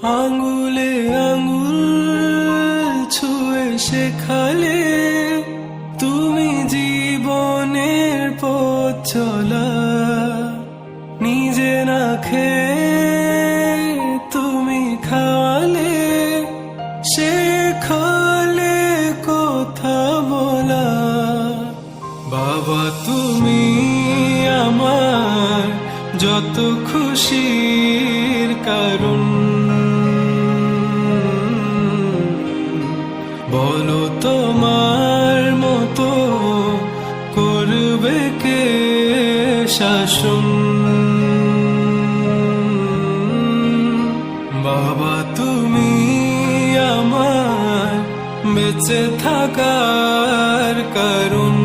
আঙুলে আঙুল ছুঁয়ে শেখালে তুমি জীবনের পথ চলা। নিজে না খেয়ে তুমি খাওয়ালে, শেখালে কথা বলা। বাবা তুমি আমার যত খুশির কারণ। বলো তোমার মতো করবে কে শাসন। বাবা তুমি আমার বেঁচে থাকার কারণ।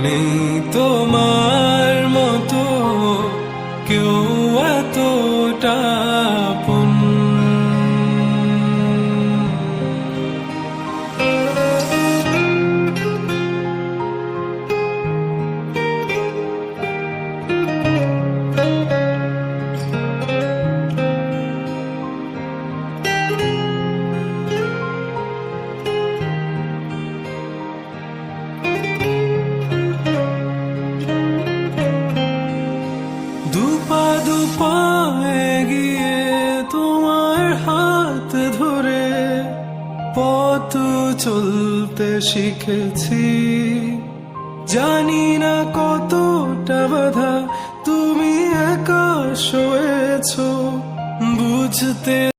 নেই তোমার মতো কেউ এতটা আপন। দুপা দুপা এগিয়ে তোমার হাত ধরে পথ চলতে শিখেছি। জানি না কতটা বাধা তুমি একা সয়েছ বুঝতে।